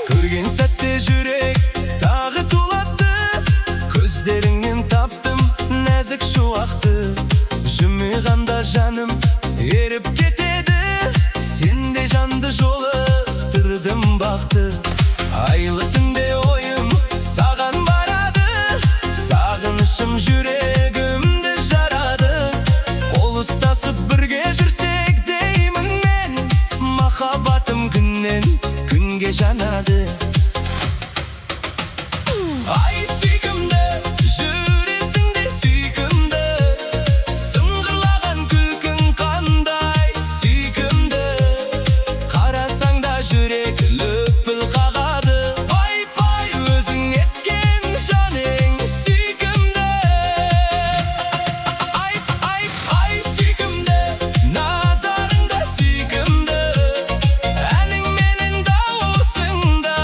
Көрген сәтте жүрек тағы тулатты, көздеріңнен таптым нәзік шуақты. Жымиғанда жаным еріп кетеді, сенде жанды жолықтырдым бақты. Айлы түнде ойым саған барады, сағынышым жүрегімді жарады. Қол ұстасып бірге жүрсек деймін мен, махаббатым күннен күнге жанады. Ай сүйкімді, жүресің де сүйкімді, сыңғырлаған күлкің қандай сүйкімді. Қарасаң да жүрек лүпіл қағады. Пай-пай өзің еткен жаның сүйкімді. Ай сүйкімді, назарың да сүйкімді, әнің менен дауысың да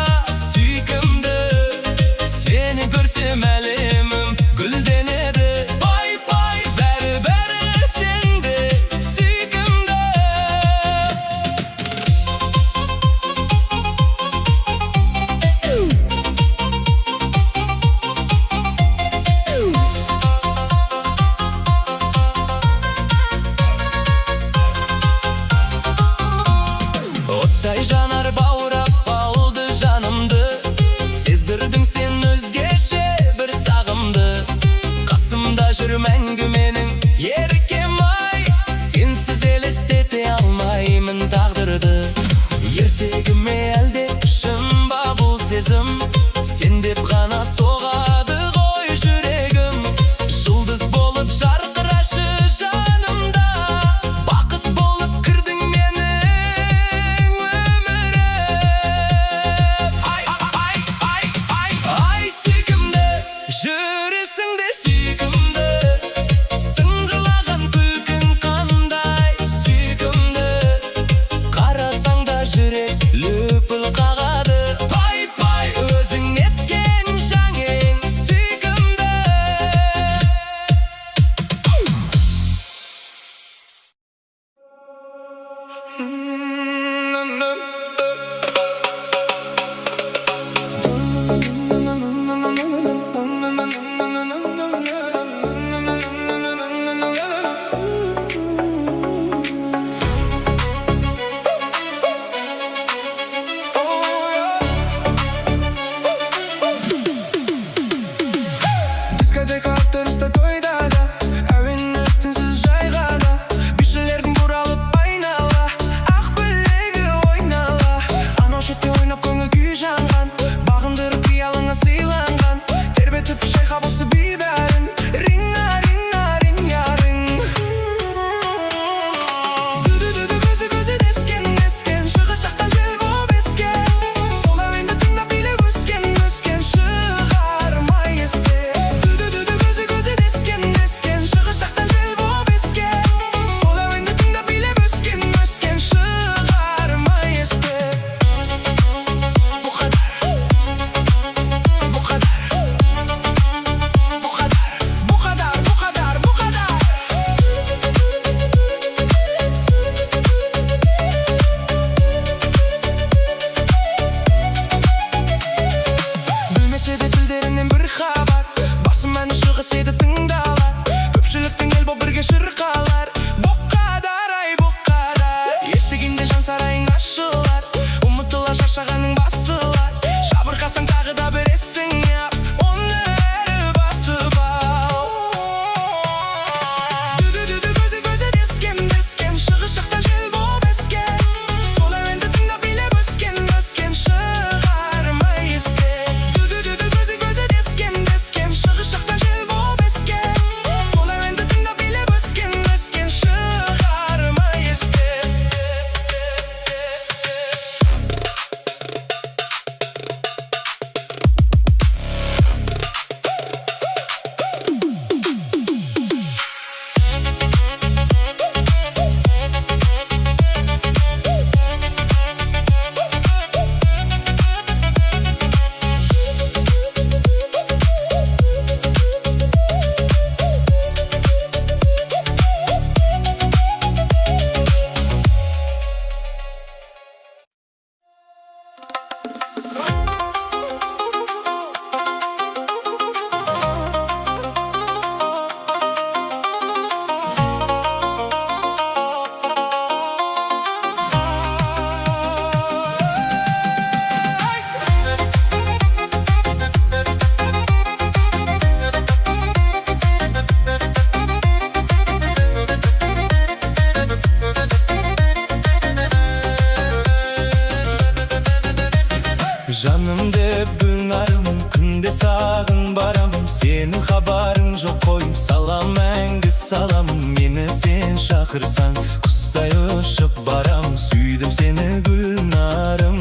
жаным деп гүлнарым, күнде сағын барам. Сенің хабарың жоқ қойым, салам мәңгі салам. Мені сен шақырсаң, құстай ұшып барам. Сүйдім сені гүлнарым.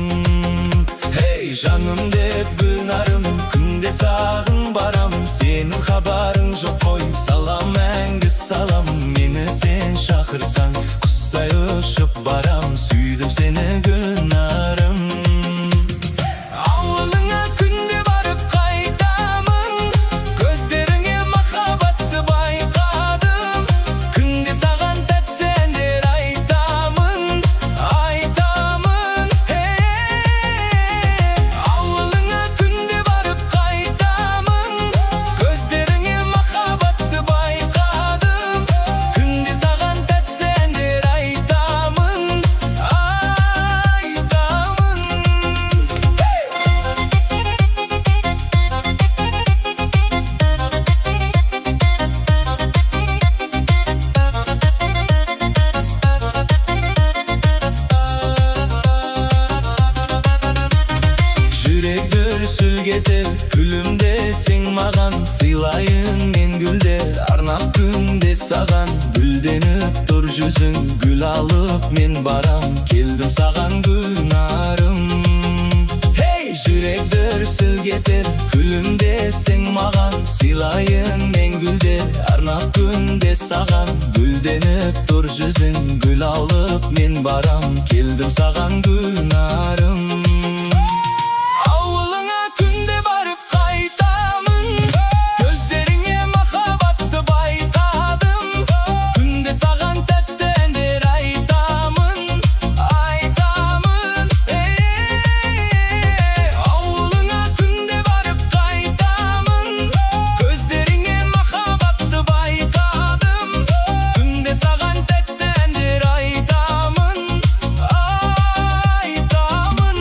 Hey жаным деп гүлнарым, күнде сағын барам. Сенің хабарың жоқ қойым, салам мәңгі салам. Мені сен шақырсаң, құстай ұшып барам. Сүйдім сені гүлнарым. Ауылыңа күнде барып қайтамын, көздеріңе махаббатты байқадым. Күнде саған тәтті әндер айтамын, айтамын. Ауылыңа күнде барып қайтамын, көздеріңе махаббатты байқадым. Күнде саған тәтті әндер айтамын, айтамын. Жүрек дүрсілгетіп, күлімдесең маған. Сыйлайын мен гүлдер, арнап күнде саған. Гүлденіп тұр жүзің, гүл алып мен барам. Келдім саған гүлнарым. Hey жүрек дүрсілгетіп, күлімдесең маған. Сыйлайын мен гүлдер, арнап күнде саған. Гүлденіп тұр жүзің, гүл алып мен барам. Келдім саған гүлнарым. Ауылыңа күнде барып қайтамын, көздеріңе махаббатты байқадым. Күнде саған тәтті әндер айтамын, айтамын. Ауылыңа күнде барып қайтамын, көздеріңе махаббатты байқадым. Күнде саған тәтті әндер айтамын, айтамын.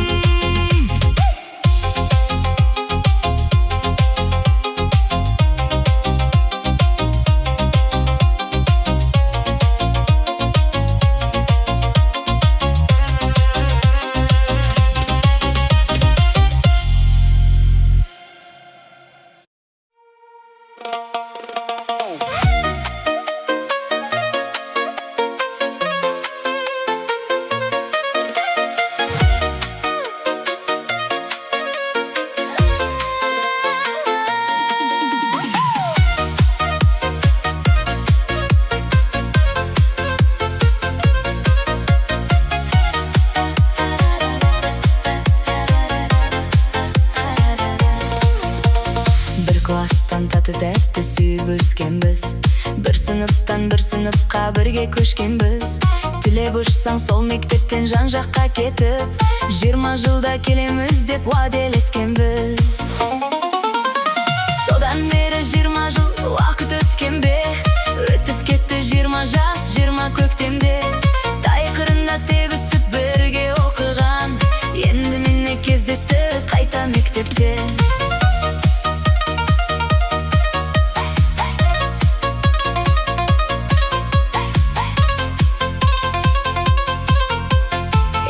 Бір класстан тату-тәтті сүйіп өскенбіз. Бір сыныптан бір сыныпқа бірге көшкенбіз. Түлеп ұшсаң сол мектептен жан жаққа кетіп, 20 жылда келеміз деп уәделескенбіз. Содан бері 20 жыл уақыт өткен бе? Өтіп кетті 20 жас, 20 көктемде. Тайқырында тебісіп бірге оқыған, енді мені кездесті қайта мектепте.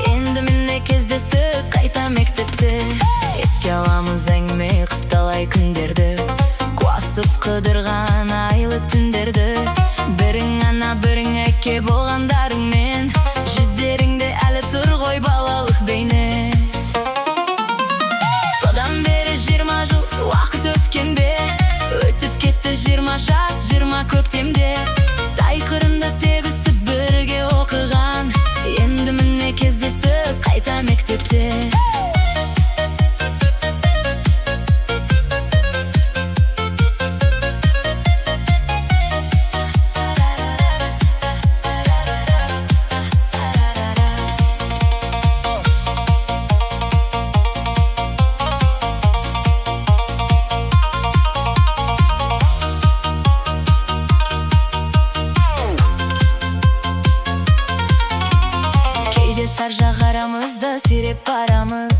Енді мені кездесті қайта мектепте. Еске аламыз әңгіме қып талай күндерді, қуасып қыдырған айлы түндерді. Бірің ана бірің әке болғандарыңмен, жүздеріңде әлі тұр ғой балалық бейне. Содан бері 20 жыл уақыт өткен бе? Өтіп кетті 20 жас, 20 көктемде. Тайқырында тебісіп бірге оқыған, енді міне кездесті қайта мектепте. Сар жағарамызда сиреп барамыз,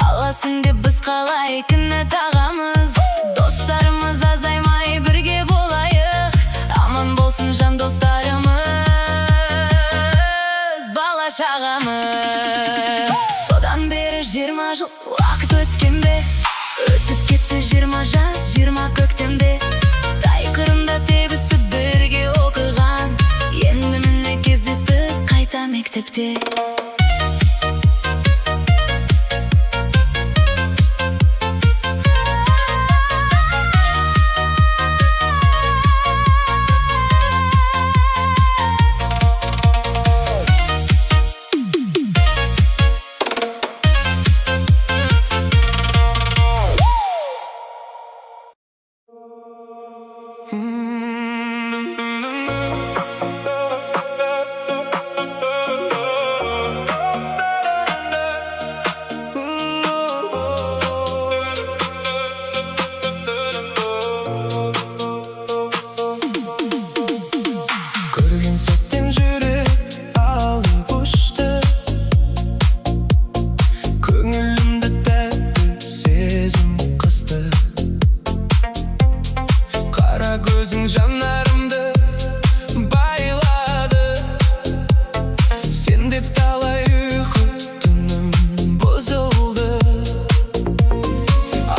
аласың деп біз қалай күні тағамыз. Достарымыз азаймай бірге болайық, аман болсын жан достарымыз, бала шағамыз. Содан бері 20 жыл уақыт өткен 20 жаз, 20 көктемде тай қырында тебісіп бірге оқыған. Енді міне кездестік қайта мектепте. Көрген сәттен жүрек алып ұшты, көңілімді тәтті сезім қысты. Қара көзің жанарымды байлады, сен деп талай ұйқы түнім бұзылды.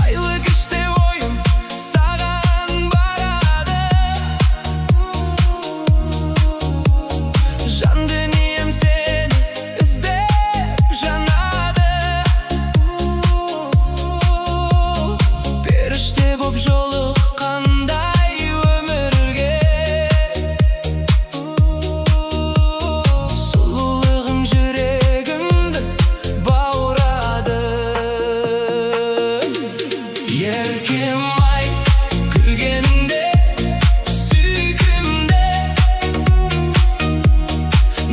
Айлы кеште ойым саған барады, жан дүнием сені іздеп жанады. Періште боп жолыққандай өмірге, сұлулығың жүрегімді баурады. Еркем ай, күлгеніңде сүйкімді,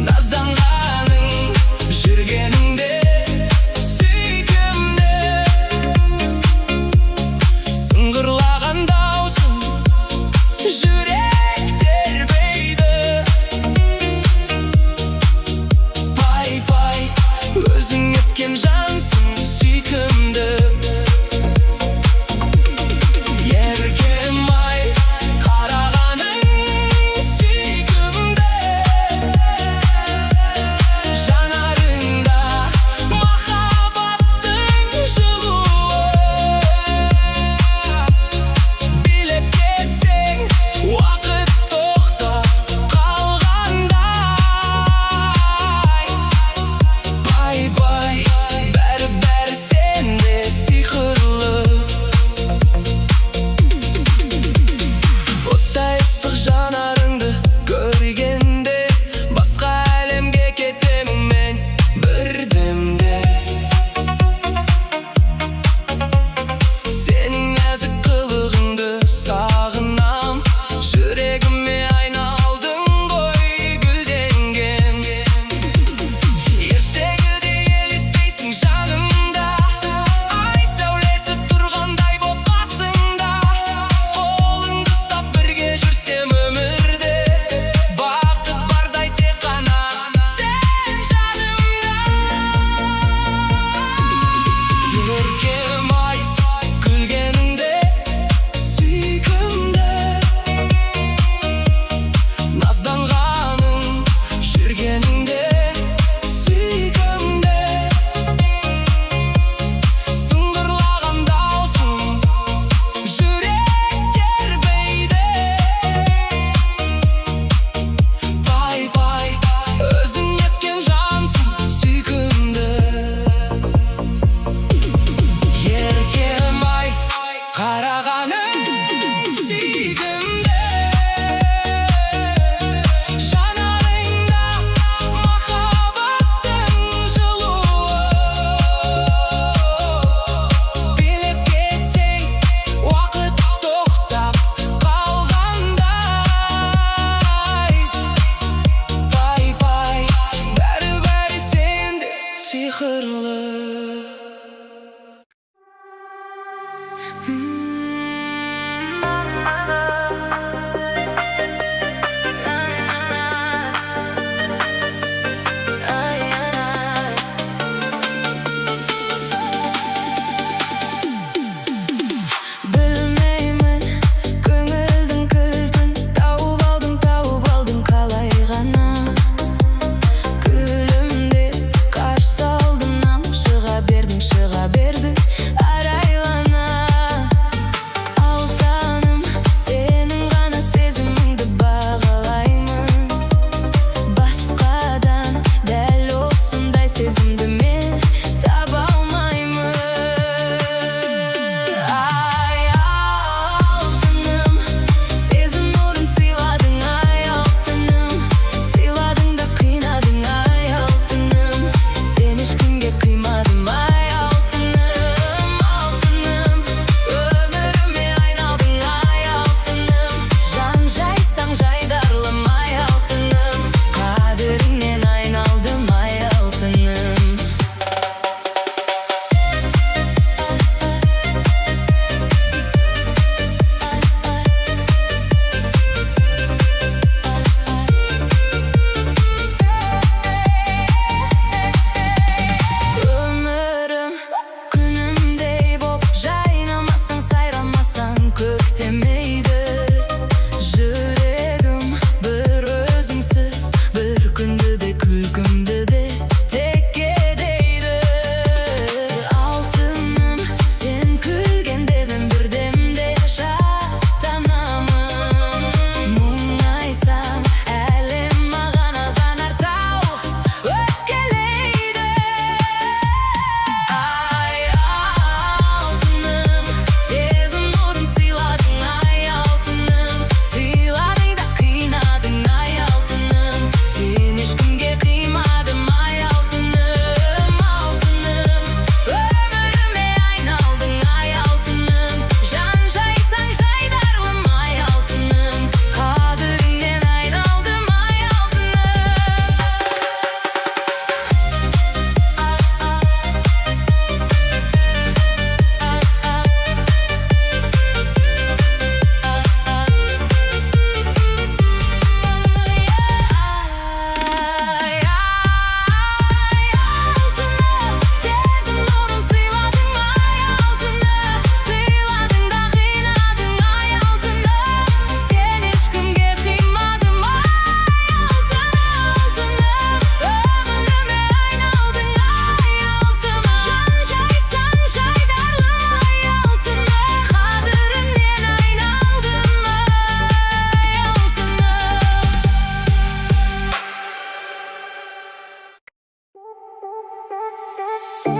назданғаның жүргеніңде сүйкімді. Сыңғырлаған даусың жүрек тербейді. Пай-пай, өзің еткен жансың сүйкімді. Еркем ай, қарағаның сүйкімді, жанарыңда махаббаттың жылуы. Билеп кетсең уақыт тоқтап қалғандай. Пай-пай, бәрі сенде сиқырлы. Оттай ыстық жанарыңды көргенде басқа әлемге кетемін мен бірдемде. Сенің нәзік қылығыңды сағынам, жүрегіме айналдың ғой гүлденген. Ертегіде елестейсің жанымда, ай сәулесі тұрғандай боп қасыңда. Қолыңды ұстап бірге жүрсем өмірде, бақыт бардай тек қана сен жанымда. Еркем ай, күлгеніңде сүйкімді, назданғаның жүргеніңде сүйкімді. Сыңғырлаған даусың жүрек тербейді. Пай-пай, өзің еткен жансың сүйкімді. Еркем ай, қарағаның сүйкімді, жанарыңда махаббаттың жылуы. Билеп кетсең уақыт тоқтап қалғандай. Пай-пай, бәрі сенде сиқырлы. Білмеймін көңілдің кілтін, тауып алдың қалай ғана. Күлімдеп қарсы алдымнан шыға Sen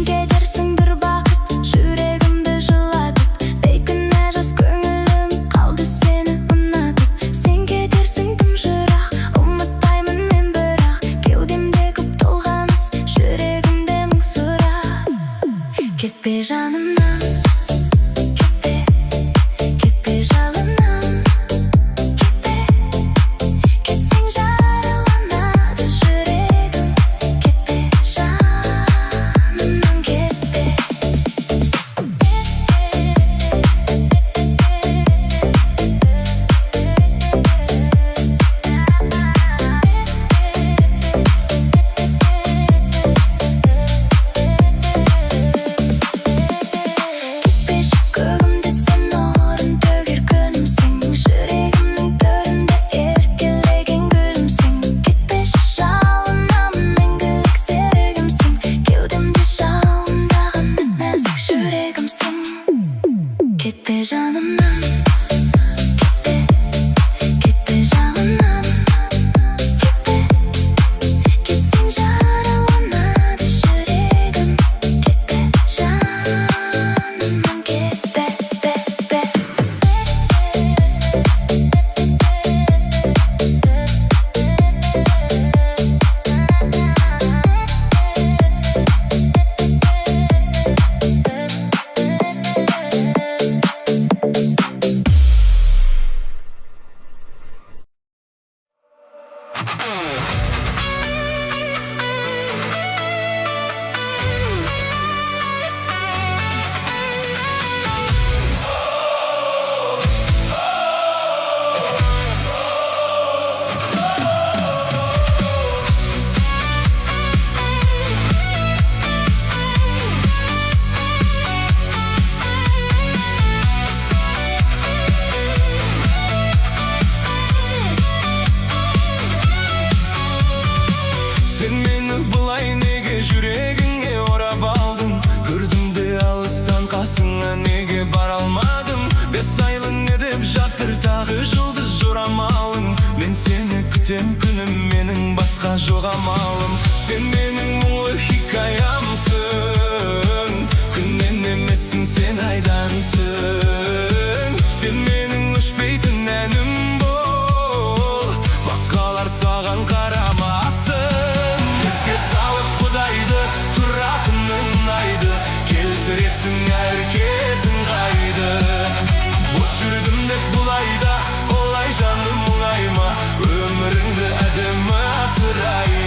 kedersin bir bakıp, yüreğimde жылатып, бейкүнә жас көңілім қалды сені ұнатып. Sen kedersin тым жырақ, ұмытпаймын мен бірақ, кеудемде көп толғаныс, жүрегімде мың сұрақ. Кетпе жанымнан, кетпе, кетпе жалынан, кетпе, кетсең жараланады жүрегім. Кетпе жанымнан, кетпе. Кетпеші көгімде сен орын төгер күнімсің, жүрегімнің төрінде еркелеген гүлімсің. Кетпеші жалынамын, мәңгілік серігімсің, кеудемде жалындаған нәзік жүрегімсің. Кетпе жанымнан, кетпе, кетпе жалынан, кетпе, кетсең жараланады жүрегім. Кетпе жанымнан, кетпе, кетпе. Sen meni бұлай неге жүрегіңе орап алдың? Көрдім де алыстан қасыңа неге бара алмадым? 5 айлың не деп жатыр тағы жұлдыз жорамалың? Мен сені күтем күнім, менің басқа жоқ амалым. Sen менің мұңлы хикаямсың, күннен емессің, сен айдансың. Sen менің өшпейтін әнім бол, басқалар саған қарамасын. Еске салып құдайды, тұратының айды, келтіресің әр кезің қайды. Бос жүрдім деп бұлайда, олай жаным мұңайма, өміріңді әдемі асырайын.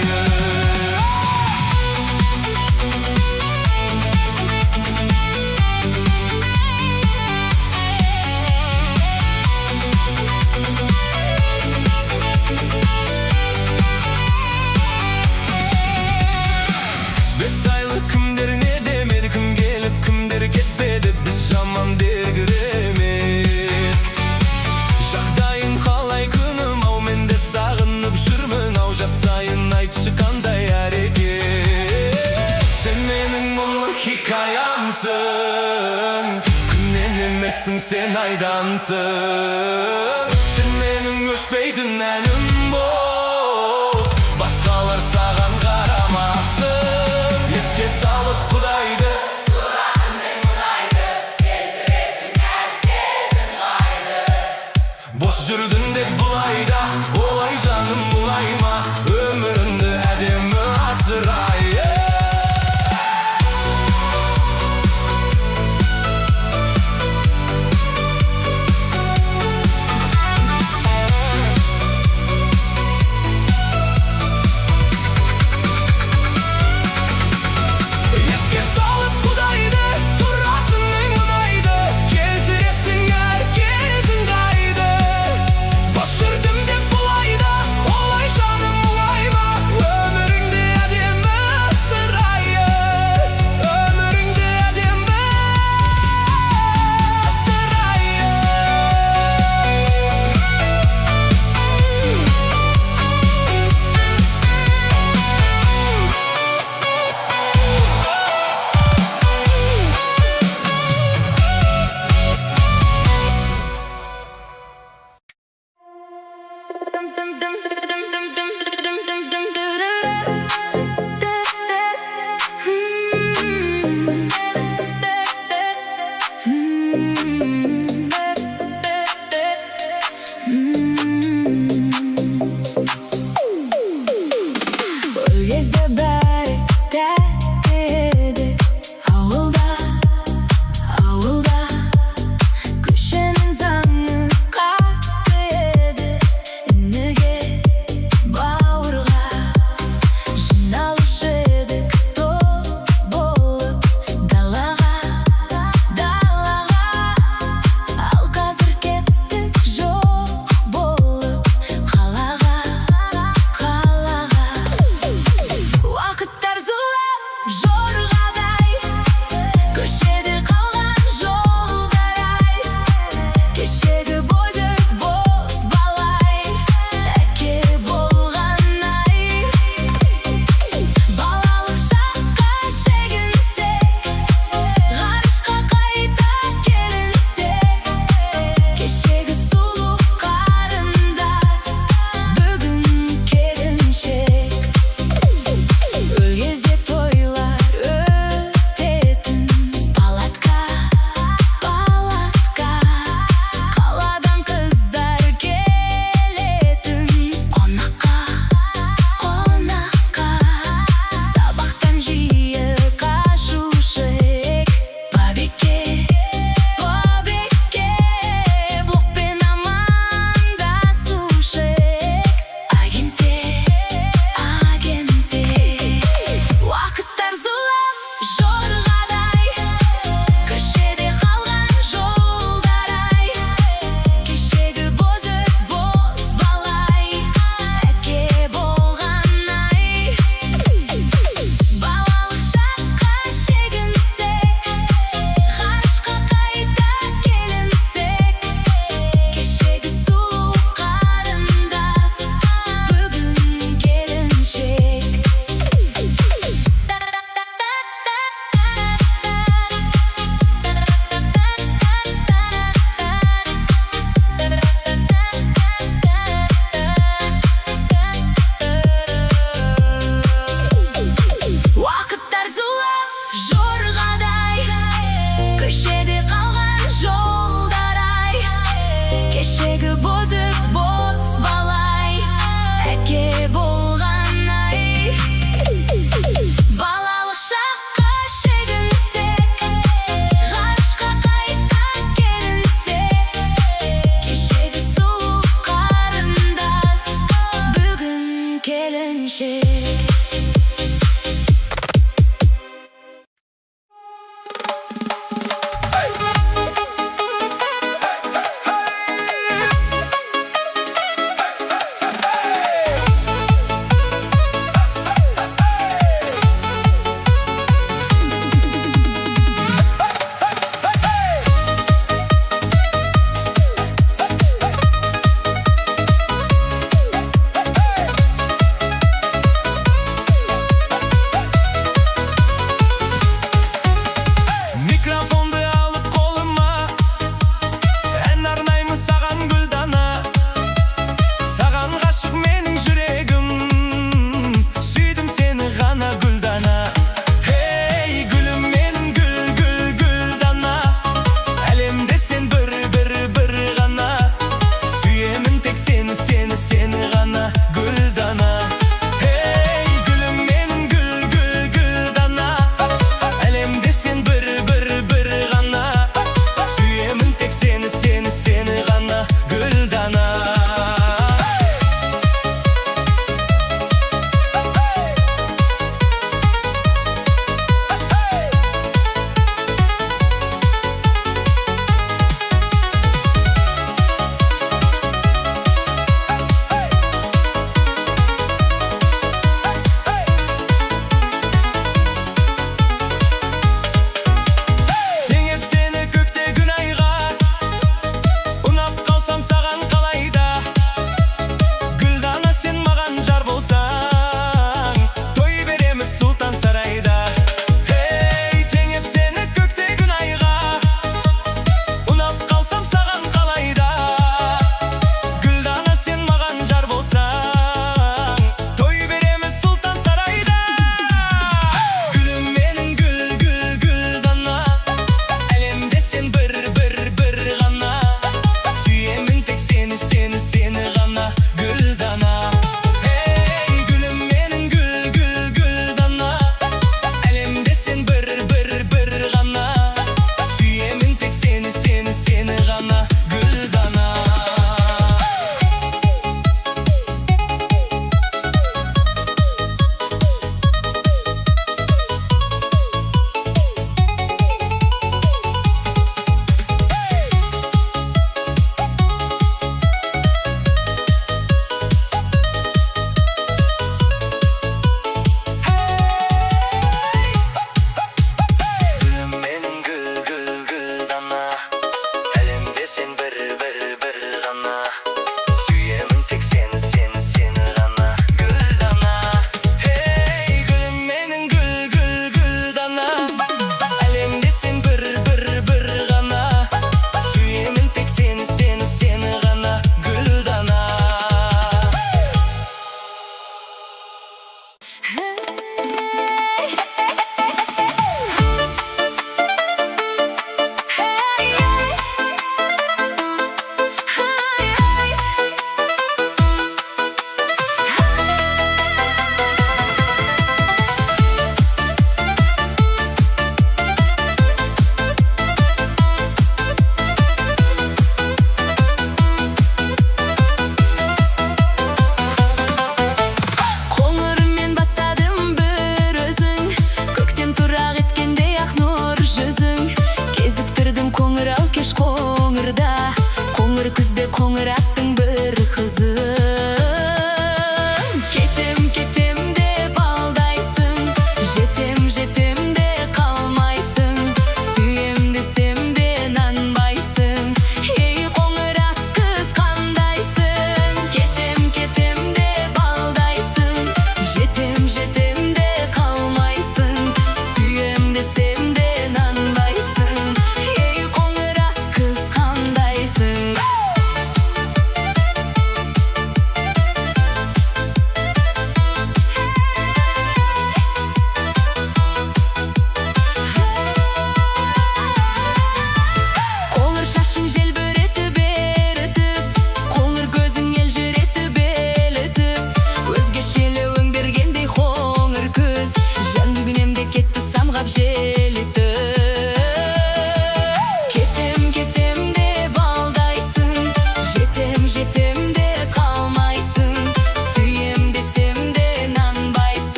Бес айлы кімдер не демеді, кім келіп кімдер кетпеді, біз жаман дегір емес. Жағдайың қалай күнім ау, мен де сағынып жүрмін ау, жасайын айтшы қандай әрекет. Sen менің мұңлы хикаямсың, күннен емессің, сен айдансың. Sen менің өшпейтін әнім бол, басқалар саған қарамасын. Еске салып құдайды, тұратының мұңайды, келтіресің әр кезің қайды. Бос жүрдің деп бұлайда, олай жаным мұңайма, өміріңді әдемі асырайын.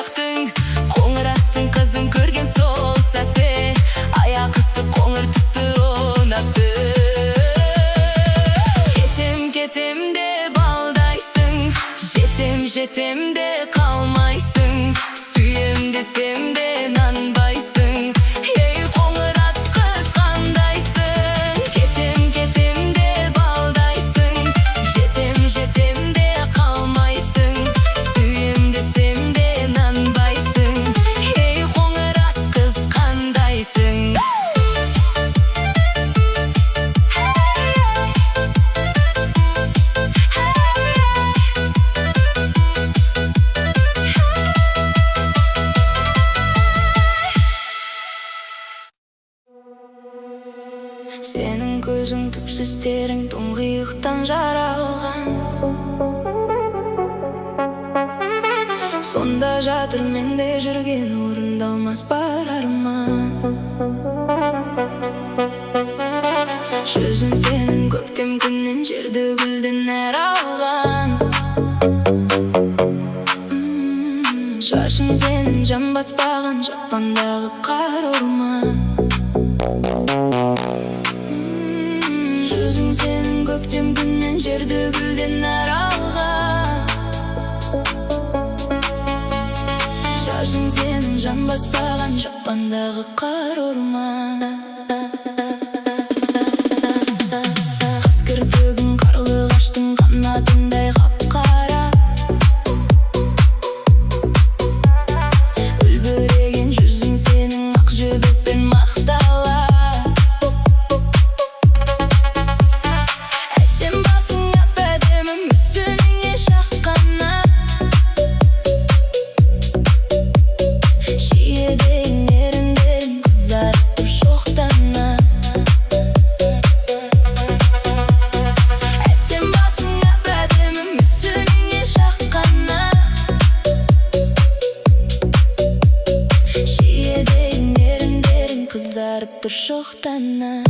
аяқтың, қоңыр аттың қызын көрген сол сәтте аяқ үсті қоңыр түсті ұнатты. Кетем де балдайсың, жетем де қалмайсың, сүйем десем де нанбайсың. Ей қоңыр ат қыз қандайсың? Кетем де балдайсың, жетем де қалмайсың, сүйем десем де нанбайсың. Ей қоңыр ат қыз қандайсың? Сенің көзің түпсіз терең тұңғиықтан жаралған, сонда жатыр менде жүрген орындалмас бар арман. Жүзің сенің көктем күннен жерді гүлден әр алған. Шашың сенің жан баспаған жапандағы қар орман. Жүзің сенің көктем күннен жерді гүлден әр алған. Шашың сенің жан баспаған жапандағы қар орман. Қыз кірпігің қарлығаштың қанатындай қап-қара, үлбіреген жүзің сенің ақ жібекпен мақтала. Қызарып тұр шоқтана.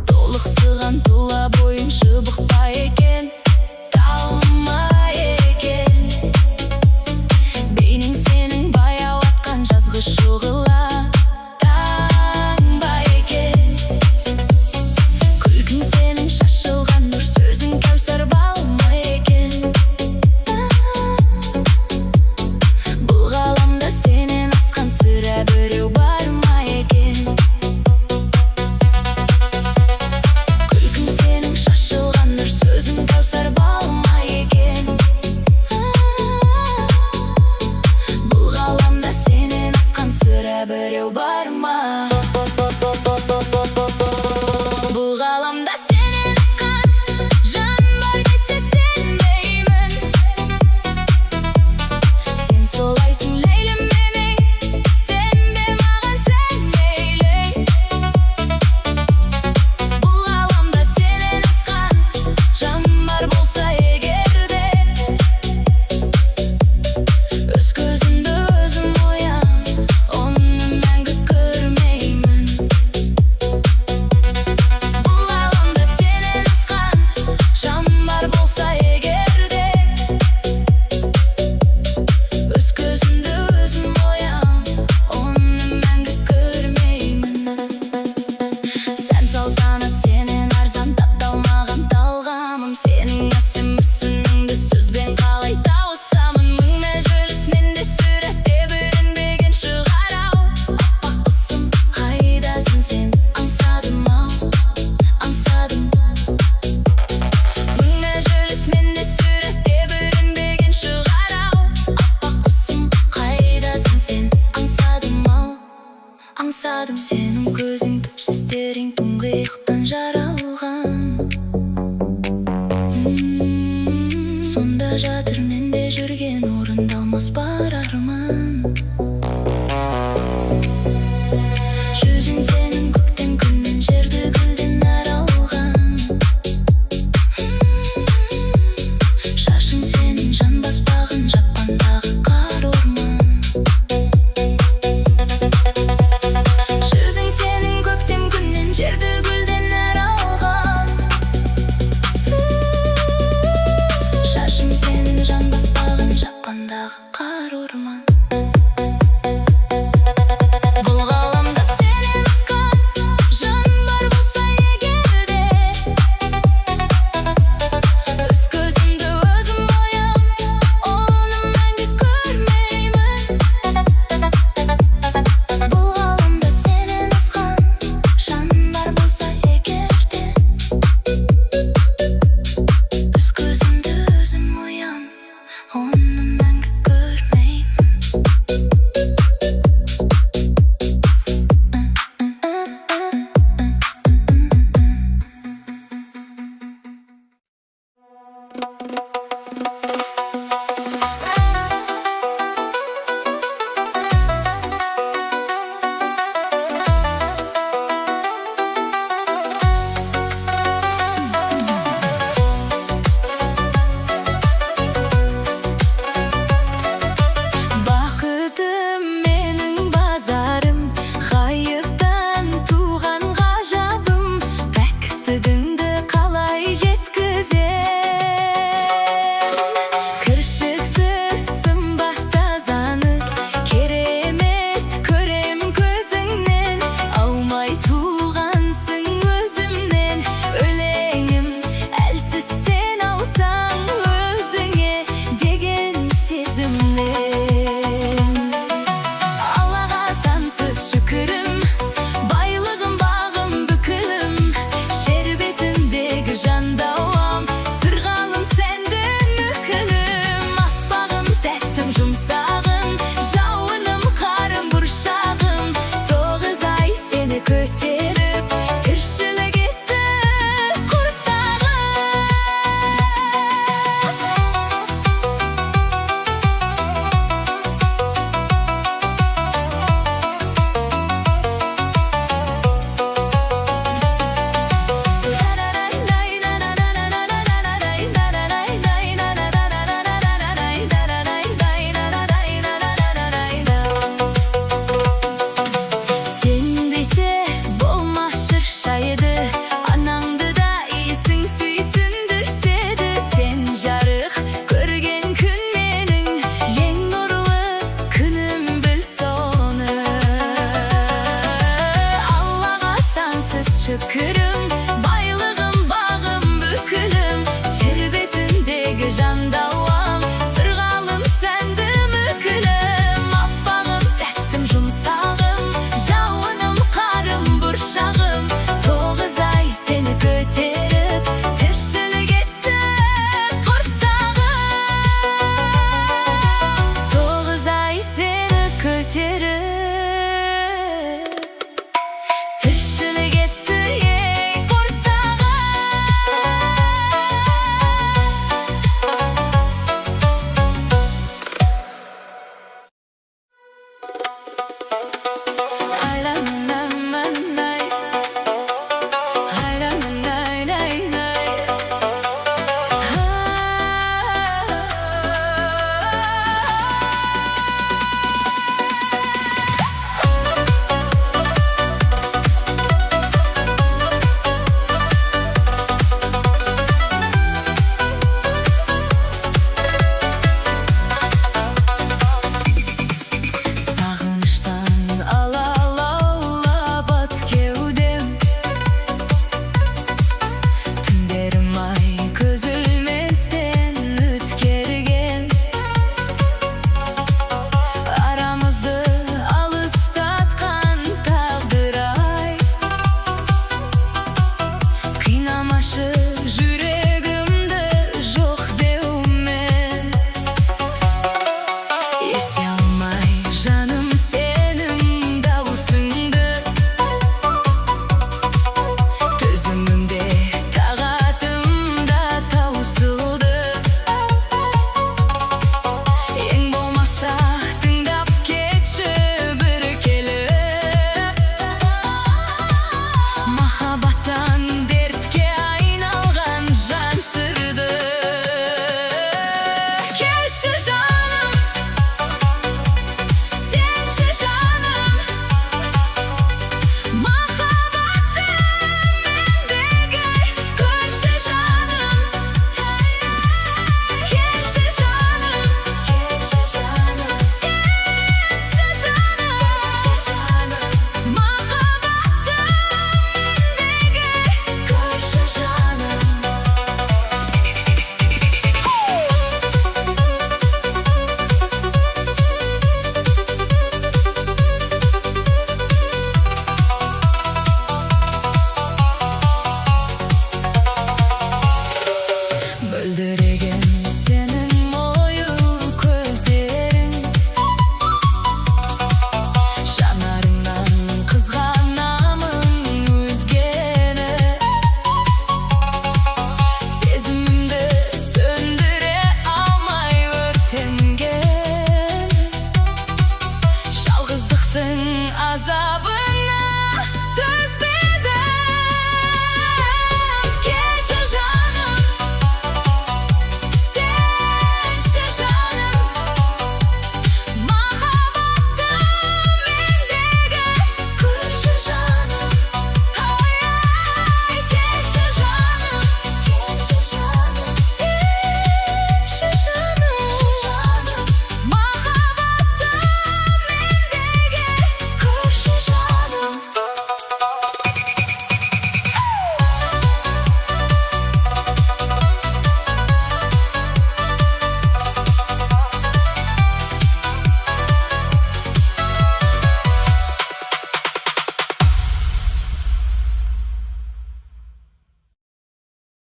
Толықсыған тұла бойың шыбықпа екен, талма екен. Бейнең сенің баяу атқан жазғы шұғыла, таңба екен. Күлкің сенің шашылған нұр, сөзің кәусар балма екен. Бұл ғаламда сенен асқан сірә біреу бар ма екен? Күлкің сенің шашылған нұр, сөзің кәусар балма екен. Бұл ғаламда сенен асқан сірә біреу бар ма? Бұл ғаламда сенен асқан жан бар десе сенбеймін. Сен солайсың лейлім менің, сенбе маған сен мейлі. Бұл ғаламда сенен асқан жан бар болса егерде, өз көзімді өзім оям, оны мәңгі көрмеймін. Бұл ғаламда сенен асқан жан бар болса егерде, өз көзімді өзім оям, оны мәңгі көрмеймін. Сән салтанат сенен арзан, тапталмаған талғамым. Сенің әсем мүсініңді сөзбен қалай тауысамын? Мың мәжіліс менде суретте көрінбеген шығар-ау. Аппақ құсым қайдасың сен? Аңсадым-ау, аңсадым. Мың мәжіліс менде суретте көрінбеген шығар-ау. Аппақ құсым қайдасың сен? Аңсадым-ау, аңсадым. Сенің көзің түпсіз терең тұңғиықтан жаралған. Сонда жатыр менде жүрген орындалмас бар арман.